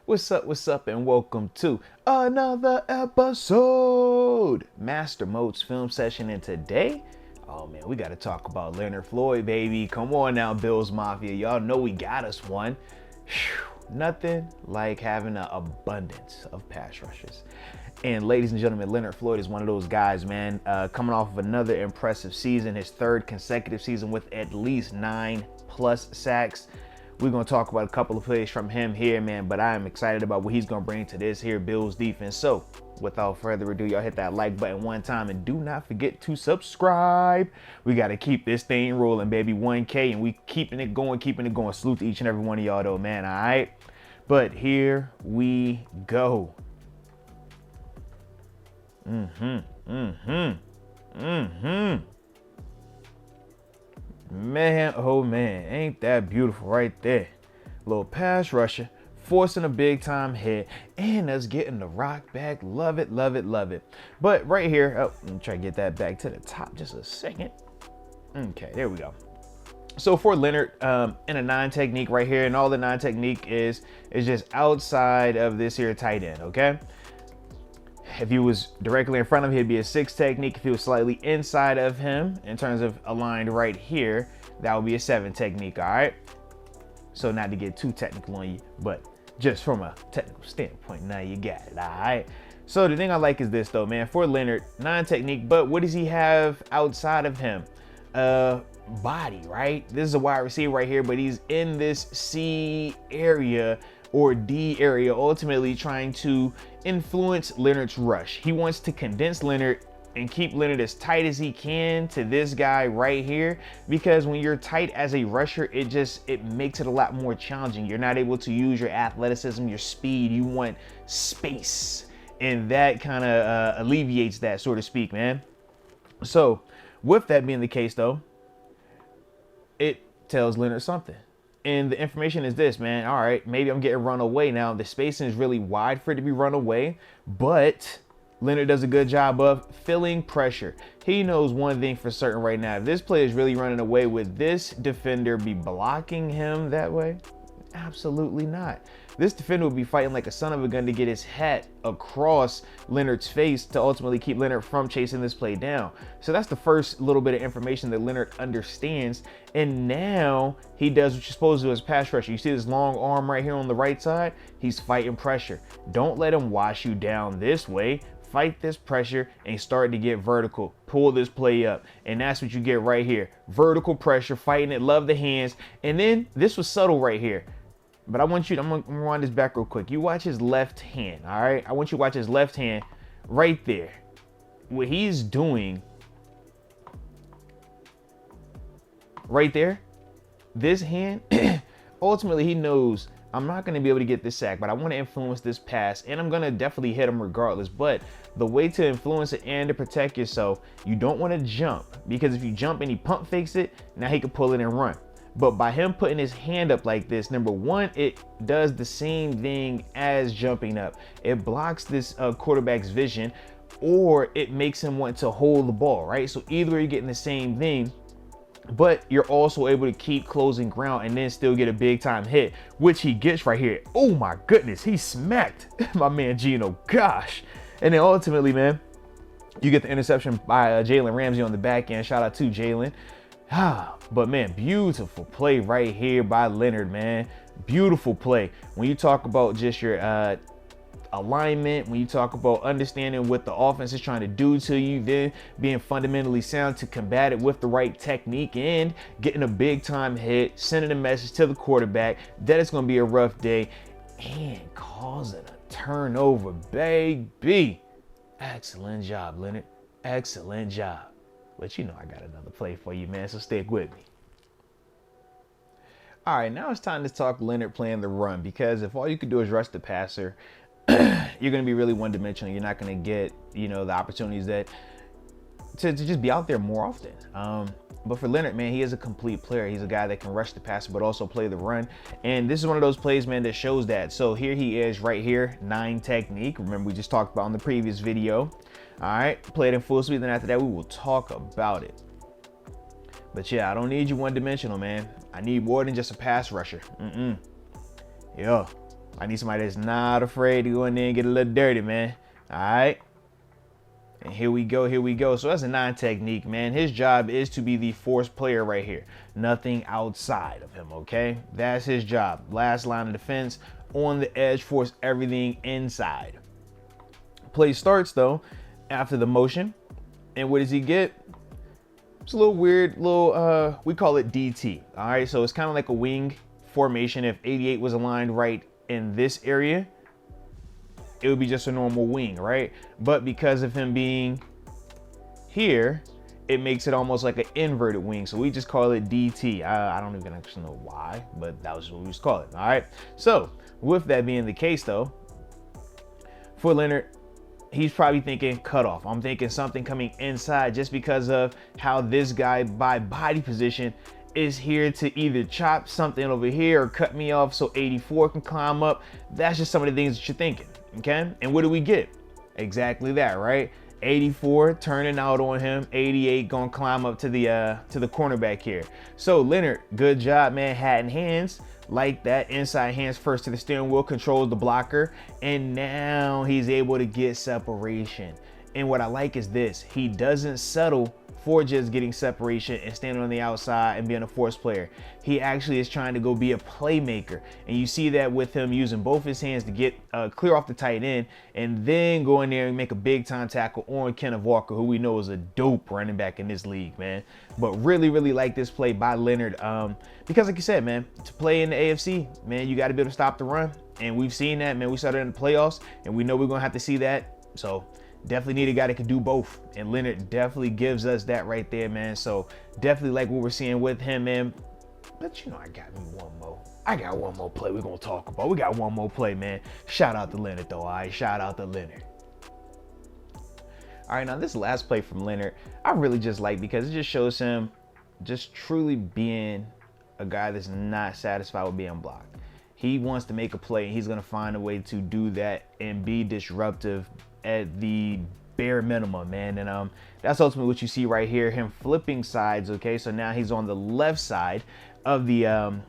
What's up, and welcome to another episode. Master Moats film session, and today, oh man, we got to talk about Leonard Floyd, baby. Come on now, Bills Mafia. Y'all know we got us one. Whew, nothing like having an abundance of pass rushes. And ladies and gentlemen, Leonard Floyd is one of those guys, man, coming off of another impressive season, his third consecutive season with at least 9+ sacks. We're going to talk about a couple of plays from him here, man, but I am excited about what he's going to bring to this here Bills defense. So without further ado, y'all hit that like button one time and do not forget to subscribe. We got to keep this thing rolling, baby. 1K, and we keeping it going. Salute to each and every one of y'all, though, man. All right. But here we go. Man, oh man, ain't that beautiful right there. Little pass rusher, forcing a big time hit, and us getting the rock back. Love it, love it, love it. But right here, let me try to get that back to the top just a second. Okay, there we go. So for Leonard, in a 9 technique right here, and all the 9 technique is just outside of this here tight end, okay? If he was directly in front of him, he'd be a 6 technique. If he was slightly inside of him, in terms of aligned right here, that would be a 7 technique, all right? So not to get too technical on you, but just from a technical standpoint, now you got it, all right? So the thing I like is this, though, man. For Leonard, 9 technique, but what does he have outside of him? Body, right? This is a wide receiver right here, but he's in this C area or D area, ultimately trying to influence Leonard's rush. He wants to condense Leonard and keep Leonard as tight as he can to this guy right here, because when you're tight as a rusher, it makes it a lot more challenging. You're not able to use your athleticism, your speed. You want space, and that kind of alleviates that, so to speak, man. So with that being the case, though, it tells Leonard something. And the information is this, man. All right, maybe I'm getting run away now. The spacing is really wide for it to be run away, but Leonard does a good job of filling pressure. He knows one thing for certain right now. If this play is really running away, would this defender be blocking him that way? Absolutely not. This defender would be fighting like a son of a gun to get his hat across Leonard's face to ultimately keep Leonard from chasing this play down. So that's the first little bit of information that Leonard understands. And now he does what you're supposed to do as pass rusher. You see this long arm right here on the right side? He's fighting pressure. Don't let him wash you down this way. Fight this pressure and start to get vertical. Pull this play up. And that's what you get right here. Vertical pressure, fighting it, love the hands. And then this was subtle right here. But I'm gonna rewind this back real quick. You watch his left hand, all right? I want you to watch his left hand right there. What he's doing right there, this hand, ultimately he knows I'm not gonna be able to get this sack, but I wanna influence this pass, and I'm gonna definitely hit him regardless. But the way to influence it and to protect yourself, you don't wanna jump, because if you jump and he pump fakes it, now he can pull it and run. But by him putting his hand up like this, number one, it does the same thing as jumping up. It blocks this quarterback's vision, or it makes him want to hold the ball, right? So either you're getting the same thing, but you're also able to keep closing ground and then still get a big time hit, which he gets right here. Oh my goodness, he smacked my man Gino, gosh. And then ultimately, man, you get the interception by Jalen Ramsey on the back end. Shout out to Jalen. But man, beautiful play right here by Leonard, man. Beautiful play. When you talk about just your alignment, when you talk about understanding what the offense is trying to do to you, then being fundamentally sound to combat it with the right technique and getting a big time hit, sending a message to the quarterback that it's going to be a rough day, and causing a turnover, baby. Excellent job, Leonard. Excellent job. But you know I got another play for you, man, so stick with me. All right, now it's time to talk Leonard playing the run, because if all you can do is rush the passer, you're going to be really one-dimensional. You're not going to get, the opportunities that to just be out there more often. But for Leonard, man, he is a complete player. He's a guy that can rush the passer, but also play the run. And this is one of those plays, man, that shows that. So here he is right here, 9 technique. Remember, we just talked about in the previous video. All right, play it in full speed. Then after that, we will talk about it. But yeah, I don't need you one-dimensional, man. I need more than just a pass rusher. Yeah. I need somebody that's not afraid to go in there and get a little dirty, man. All right. And here we go, here we go. So that's a 9 technique, man. His job is to be the force player right here. Nothing outside of him, okay? That's his job. Last line of defense, on the edge, force everything inside. Play starts, though, after the motion. And what does he get? It's a little weird, we call it DT, all right? So it's kind of like a wing formation. If 88 was aligned right in this area, it would be just a normal wing, right? But because of him being here, it makes it almost like an inverted wing. So we just call it DT. I don't even actually know why, but that was what we just call it, all right? So with that being the case though, for Leonard, he's probably thinking cutoff. I'm thinking something coming inside just because of how this guy by body position is here to either chop something over here or cut me off so 84 can climb up. That's just some of the things that you're thinking, okay? And what do we get? Exactly that, right? 84 turning out on him, 88 gonna climb up to the cornerback here. So Leonard, good job, man. Hat and hands, like that. Inside hands first to the steering wheel, controls the blocker, and now he's able to get separation. And what I like is this, he doesn't settle for just getting separation and standing on the outside and being a force player. He actually is trying to go be a playmaker. And you see that with him using both his hands to get clear off the tight end and then go in there and make a big time tackle on Kenneth Walker, who we know is a dope running back in this league, man. But really, really like this play by Leonard because like you said, man, to play in the AFC, man, you got to be able to stop the run. And we've seen that, man. We saw that in the playoffs and we know we're going to have to see that. So definitely need a guy that can do both, and Leonard definitely gives us that right there, man. So definitely like what we're seeing with him, man. But you know, I got one more play we're gonna talk about. We got one more play, man. Shout out to Leonard though, all right? Shout out to Leonard. All right, now this last play from Leonard, I really just like because it just shows him just truly being a guy that's not satisfied with being blocked. He wants to make a play, and he's gonna find a way to do that and be disruptive at the bare minimum, man. And that's ultimately what you see right here, him flipping sides. Okay, so now he's on the left side of the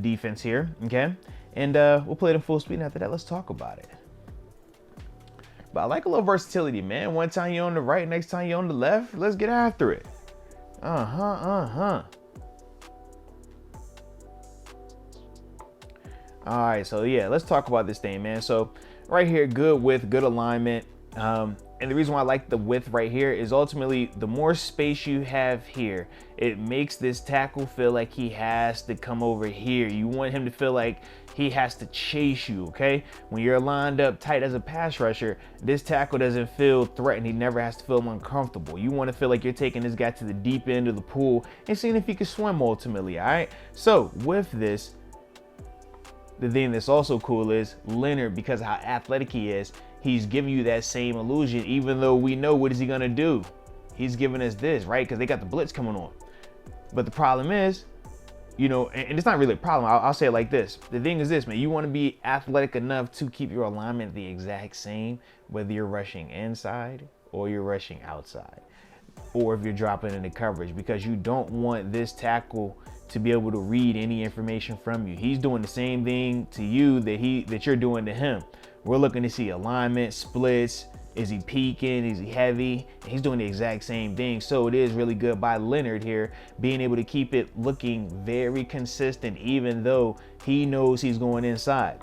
defense here. Okay, and we'll play it in full speed, and after that, let's talk about it. But I like a little versatility, man. One time you're on the right, next time you're on the left. Let's get after it. All right, so yeah, let's talk about this thing, man. So right here, good width, good alignment. And the reason why I like the width right here is ultimately the more space you have here, it makes this tackle feel like he has to come over here. You want him to feel like he has to chase you, okay? When you're lined up tight as a pass rusher, this tackle doesn't feel threatened. He never has to feel uncomfortable. You want to feel like you're taking this guy to the deep end of the pool and seeing if he can swim ultimately, all right? So with this, the thing that's also cool is Leonard, because of how athletic he is, he's giving you that same illusion, even though we know what is he gonna do. He's giving us this, right? Because they got the blitz coming on. But the problem is, you know, and it's not really a problem. I'll say it like this. The thing is this, man, you want to be athletic enough to keep your alignment the exact same, whether you're rushing inside or you're rushing outside, or if you're dropping into coverage, because you don't want this tackle to be able to read any information from you. He's doing the same thing to you that you're doing to him. We're looking to see alignment, splits. Is he peaking? Is he heavy? And he's doing the exact same thing. So it is really good by Leonard here, being able to keep it looking very consistent, even though he knows he's going inside.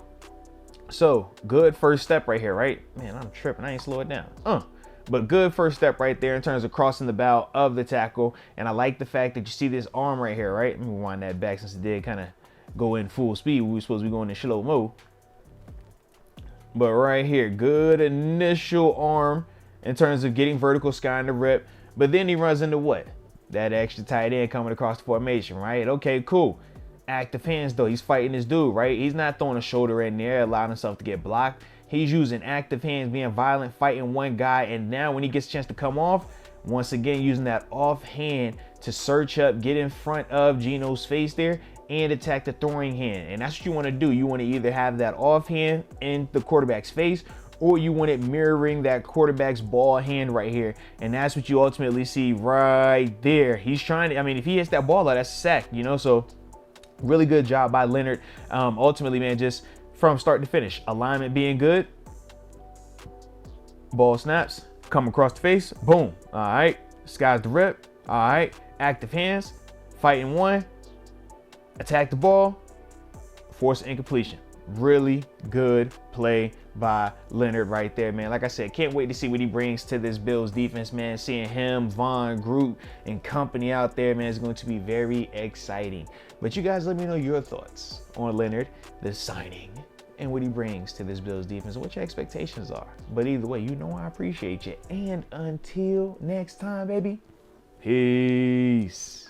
So good first step right here, right? Man, I'm tripping. I ain't slow it down. But good first step right there in terms of crossing the bow of the tackle. And I like the fact that you see this arm right here, right? Let me wind that back since it did kind of go in full speed. We were supposed to be going in slow mo. But right here, good initial arm in terms of getting vertical, skying the rip. But then he runs into what? That extra tight end coming across the formation, right? Okay, cool. Active hands though. He's fighting this dude, right? He's not throwing a shoulder in there, allowing himself to get blocked. He's using active hands, being violent, fighting one guy. And now when he gets a chance to come off, once again, using that off hand to search up, get in front of Geno's face there and attack the throwing hand. And that's what you want to do. You want to either have that off hand in the quarterback's face, or you want it mirroring that quarterback's ball hand right here. And that's what you ultimately see right there. He's trying to, I mean, if he hits that ball out, that's a sack, you know? So really good job by Leonard. Ultimately, man, just from start to finish. Alignment being good. Ball snaps, come across the face, boom. All right, sky's the rip. All right, active hands, fighting one, attack the ball, force incompletion. Really good play by Leonard right there, man. Like I said, can't wait to see what he brings to this Bills defense, man. Seeing him, Vaughn, Groot, and company out there, man, is going to be very exciting. But you guys let me know your thoughts on Leonard, the signing, and what he brings to this Bills defense and what your expectations are. But either way, you know I appreciate you. And until next time, baby, peace.